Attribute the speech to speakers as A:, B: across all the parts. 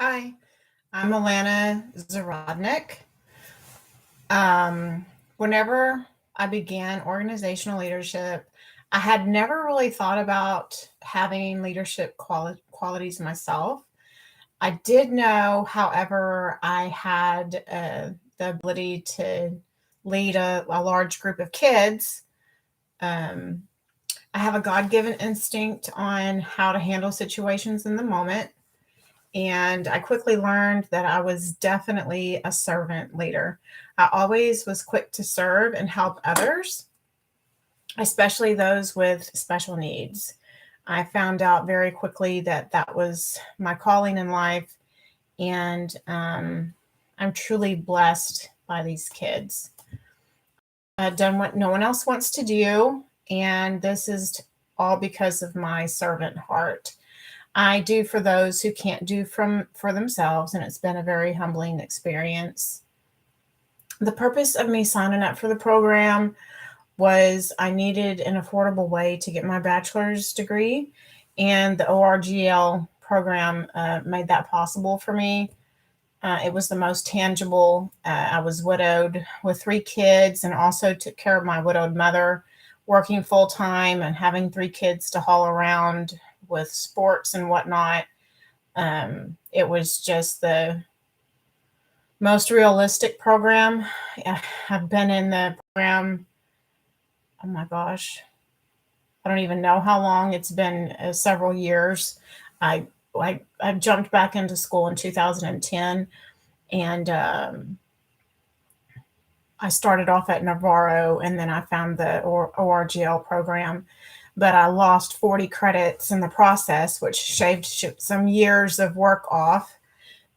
A: Hi, I'm Alana Zahradnik. Um, Whenever I began organizational leadership, I had never really thought about having leadership qualities myself. I did know, however, I had the ability to lead a large group of kids. Um, I have a God given instinct on how to handle situations in the moment. And I quickly learned that I was definitely a servant leader. I always was quick to serve and help others, especially those with special needs. I found out very quickly that that was my calling in life, and I'm truly blessed by these kids. I've done what no one else wants to do, and this is all because of my servant heart. I do for those who can't do for themselves, and it's been a very humbling experience. The purpose of me signing up for the program was I needed an affordable way to get my bachelor's degree, and the ORGL program made that possible for me. It was the most tangible. I was widowed with three kids and also took care of my widowed mother, working full time and having three kids to haul around with sports and whatnot. It was just the most realistic program. I've been in the program, oh my gosh, I don't even know how long. It's been several years. I, I jumped back into school in 2010, and I started off at Navarro, and then I found the ORGL program. But I lost 40 credits in the process, which shaved some years of work off.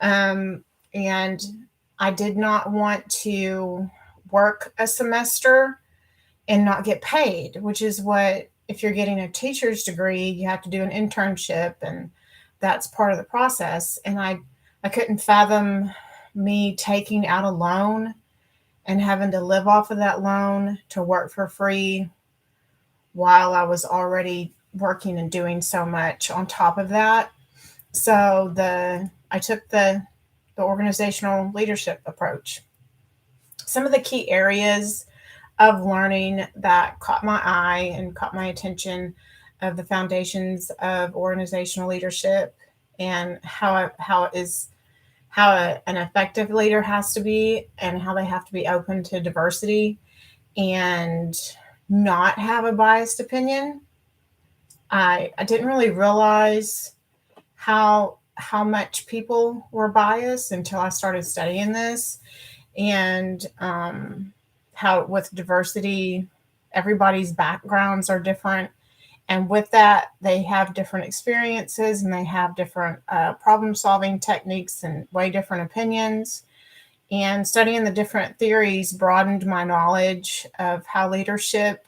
A: And I did not want to work a semester and not get paid, which is what, if you're getting a teacher's degree, you have to do an internship, and that's part of the process. And I couldn't fathom me taking out a loan and having to live off of that loan to work for free while I was already working and doing so much on top of that. So I took the organizational leadership approach. Some of the key areas of learning that caught my eye and caught my attention of the foundations of organizational leadership, and an effective leader has to be, and how they have to be open to diversity and not have a biased opinion. I didn't really realize how much people were biased until I started studying this, and how with diversity, everybody's backgrounds are different, and with that, they have different experiences and they have different problem solving techniques and way different opinions. And studying the different theories broadened my knowledge of how leadership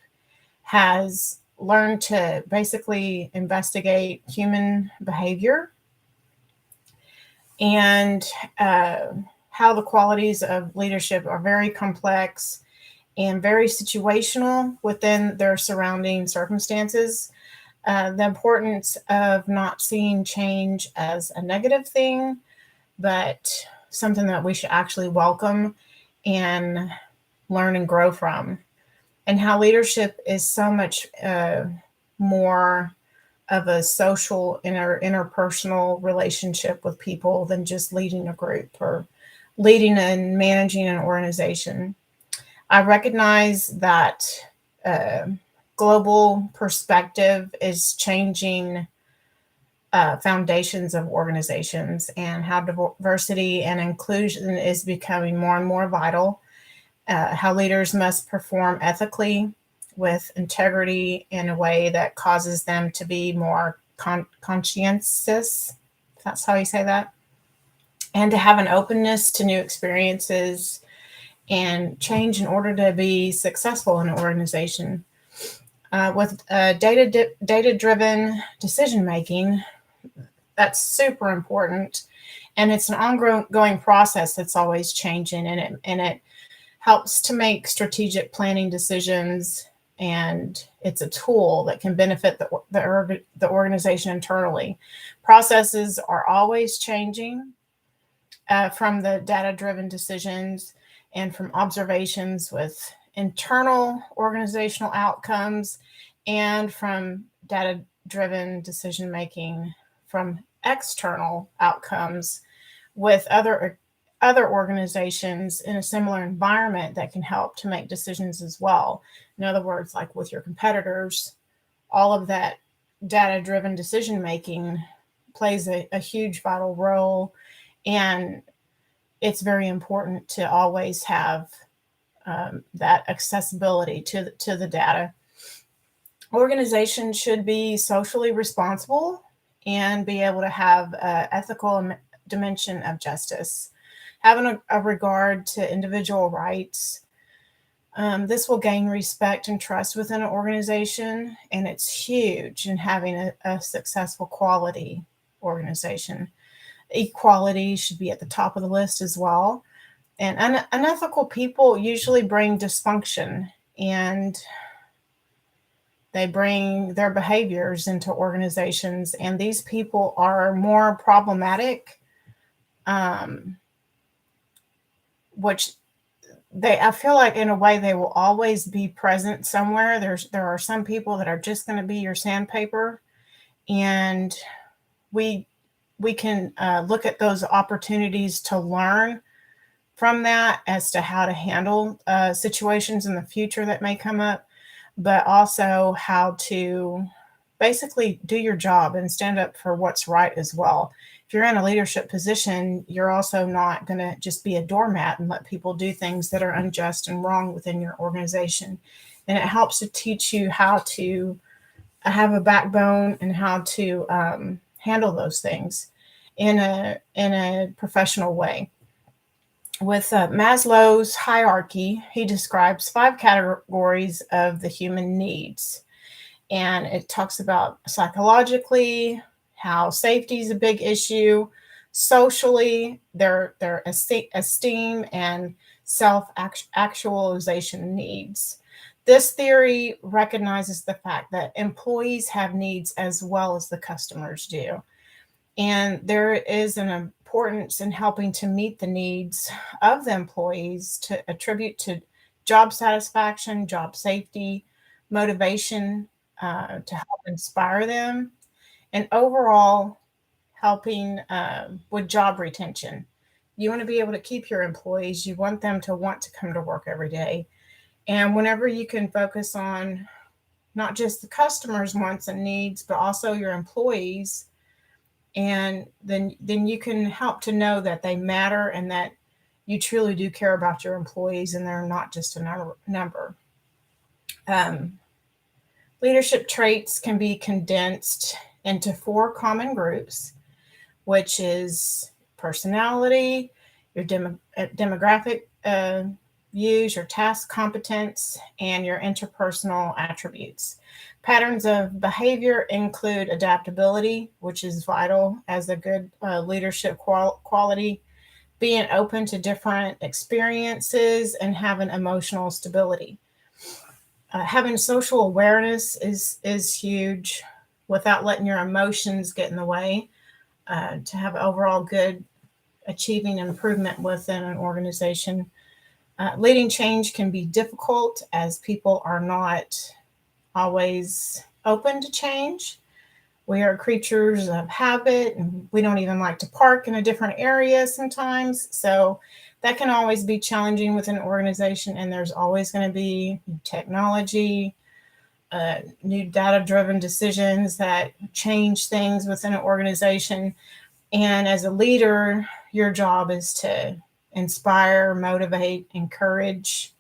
A: has learned to basically investigate human behavior, and how the qualities of leadership are very complex and very situational within their surrounding circumstances. The importance of not seeing change as a negative thing, but something that we should actually welcome and learn and grow from. And how leadership is so much more of a social interpersonal relationship with people than just leading a group or leading and managing an organization. I recognize that uh, global perspective is changing foundations of organizations, and how diversity and inclusion is becoming more and more vital. How leaders must perform ethically with integrity in a way that causes them to be more conscientious, if that's how you say that, and to have an openness to new experiences and change in order to be successful in an organization. With data driven decision making, that's super important, and it's an ongoing process that's always changing, and it helps to make strategic planning decisions, and it's a tool that can benefit the organization internally. Processes are always changing, from the data-driven decisions and from observations with internal organizational outcomes and from data-driven decision making from external outcomes with other organizations in a similar environment that can help to make decisions as well. In other words, like with your competitors, all of that data-driven decision making plays a huge vital role, and it's very important to always have that accessibility to the data. Organizations should be socially responsible and be able to have an ethical dimension of justice, having a regard to individual rights. This will gain respect and trust within an organization, and it's huge in having a successful quality organization. Equality should be at the top of the list as well. And unethical people usually bring dysfunction, and they bring their behaviors into organizations, and these people are more problematic, which I feel like in a way they will always be present somewhere. There are some people that are just going to be your sandpaper, and we can look at those opportunities to learn from that as to how to handle situations in the future that may come up, but also how to basically do your job and stand up for what's right as well. If you're in a leadership position, you're also not going to just be a doormat and let people do things that are unjust and wrong within your organization. And it helps to teach you how to have a backbone and how to handle those things in a professional way. With Maslow's hierarchy, he describes 5 categories of the human needs. And it talks about psychologically, how safety is a big issue, socially, their esteem and self-actualization needs. This theory recognizes the fact that employees have needs as well as the customers do. And there is an importance in helping to meet the needs of the employees to attribute to job satisfaction, job safety, motivation, to help inspire them, and overall helping with job retention. You want to be able to keep your employees. You want them to want to come to work every day. And whenever you can focus on not just the customers' wants and needs, but also your employees, and then you can help to know that they matter and that you truly do care about your employees and they're not just a number. Leadership traits can be condensed into 4 common groups, which is personality, your demographic views, your task competence, and your interpersonal attributes. Patterns of behavior include adaptability, which is vital as a good leadership quality, being open to different experiences, and having emotional stability. Having social awareness is huge without letting your emotions get in the way, to have overall good achieving improvement within an organization. Leading change can be difficult as people are not always open to change. We are creatures of habit, and we don't even like to park in a different area sometimes. So that can always be challenging within an organization, and there's always going to be technology, new data-driven decisions that change things within an organization. And as a leader, your job is to inspire, motivate, encourage,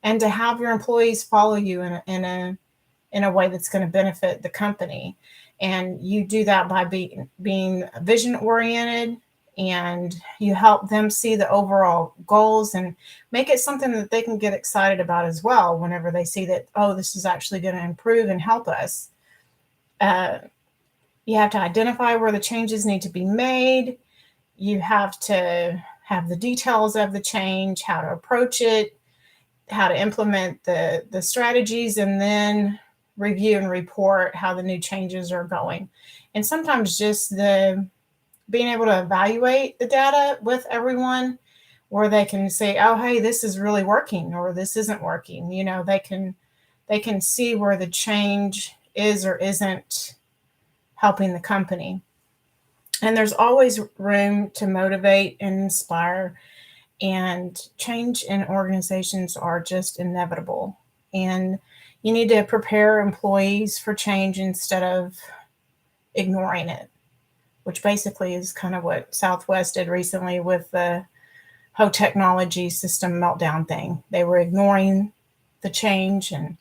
A: and to have your employees follow you in a way that's going to benefit the company. And you do that by being vision oriented, and you help them see the overall goals and make it something that they can get excited about as well whenever they see that, oh, this is actually going to improve and help us. You have to identify where the changes need to be made. You have to have the details of the change, how to approach it, how to implement the strategies, and then review and report how the new changes are going. And sometimes just the being able to evaluate the data with everyone where they can say, oh, hey, this is really working or this isn't working. They can see where the change is or isn't helping the company. And there's always room to motivate and inspire, and change in organizations are just inevitable. And you need to prepare employees for change instead of ignoring it, which basically is kind of what Southwest did recently with the whole technology system meltdown thing. They were ignoring the change, and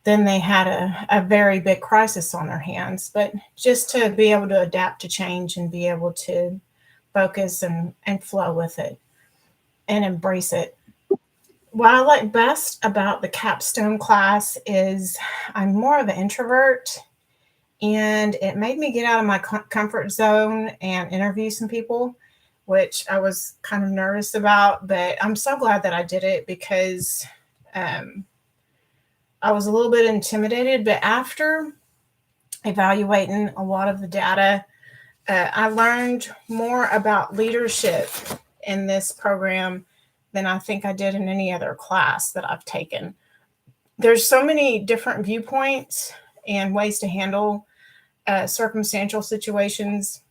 A: then they had a very big crisis on their hands. But just to be able to adapt to change and be able to focus and flow with it and embrace it. What I like best about the Capstone class is I'm more of an introvert, and it made me get out of my comfort zone and interview some people, which I was kind of nervous about. But I'm so glad that I did it because um, I was a little bit intimidated. But after evaluating a lot of the data, I learned more about leadership in this program than I think I did in any other class that I've taken. There's so many different viewpoints and ways to handle circumstantial situations,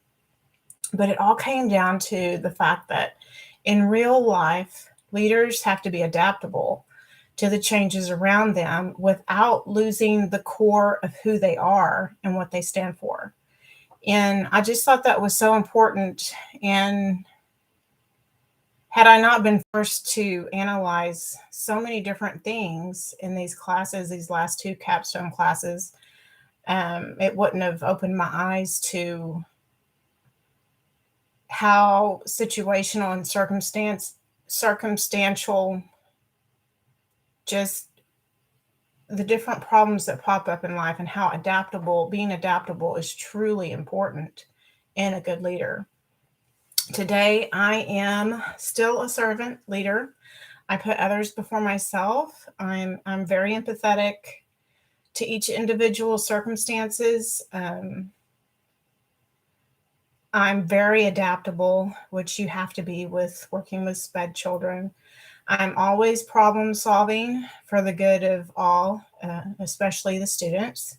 A: but it all came down to the fact that in real life, leaders have to be adaptable to the changes around them without losing the core of who they are and what they stand for. And I just thought that was so important. And had I not been forced to analyze so many different things in these classes, these last two capstone classes, it wouldn't have opened my eyes to how situational and circumstantial, just the different problems that pop up in life, and how being adaptable is truly important in a good leader. Today, I am still a servant leader. I put others before myself. I'm very empathetic to each individual circumstances. I'm very adaptable, which you have to be with working with SPED children. I'm always problem solving for the good of all, especially the students.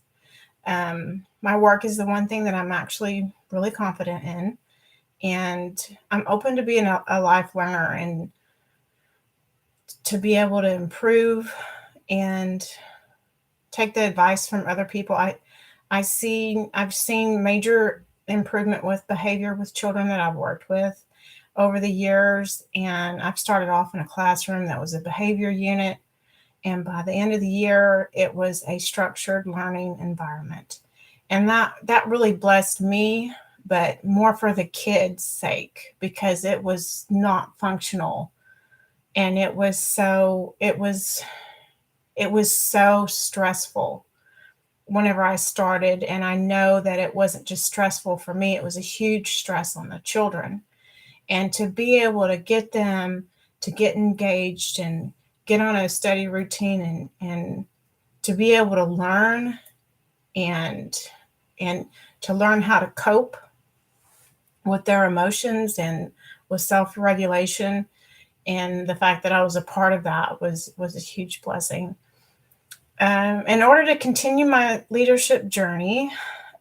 A: My work is the one thing that I'm actually really confident in. And I'm open to being a life learner and to be able to improve and take the advice from other people. I've seen major improvement with behavior with children that I've worked with over the years. And I've started off in a classroom that was a behavior unit. And by the end of the year, it was a structured learning environment. And that really blessed me, but more for the kids' sake, because it was not functional. And it was so stressful whenever I started. And I know that it wasn't just stressful for me, it was a huge stress on the children. And to be able to get them to get engaged and get on a steady routine, and to be able to learn and to learn how to cope with their emotions and with self-regulation, and the fact that I was a part of that was a huge blessing. In order to continue my leadership journey,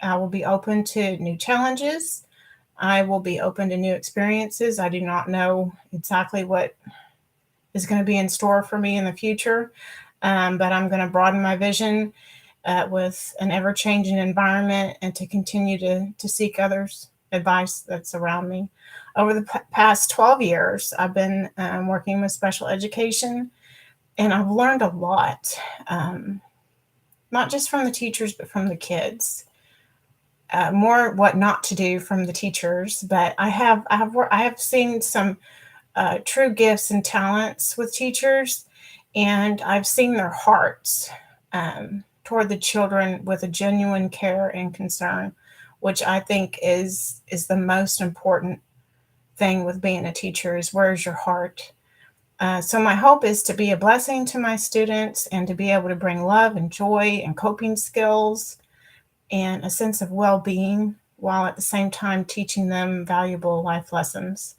A: I will be open to new challenges. I will be open to new experiences. I do not know exactly what is going to be in store for me in the future, but I'm going to broaden my vision with an ever-changing environment, and to continue to seek others' advice that's around me. Over the past 12 years, I've been working with special education, and I've learned a lot, not just from the teachers, but from the kids. More what not to do from the teachers, but I have seen some true gifts and talents with teachers, and I've seen their hearts toward the children with a genuine care and concern, which I think is the most important thing with being a teacher, is where's your heart. So my hope is to be a blessing to my students, and to be able to bring love and joy and coping skills and a sense of well-being while at the same time teaching them valuable life lessons.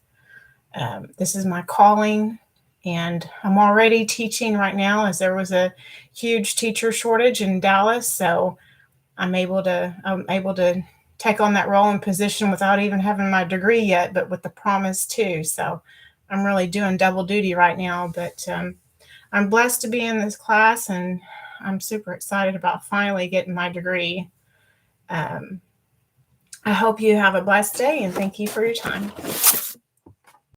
A: This is my calling, and I'm already teaching right now as there was a huge teacher shortage in Dallas. So I'm able to take on that role and position without even having my degree yet, but with the promise too. So I'm really doing double duty right now. But I'm blessed to be in this class, and I'm super excited about finally getting my degree. Um, I hope you have a blessed day, and thank you for your time.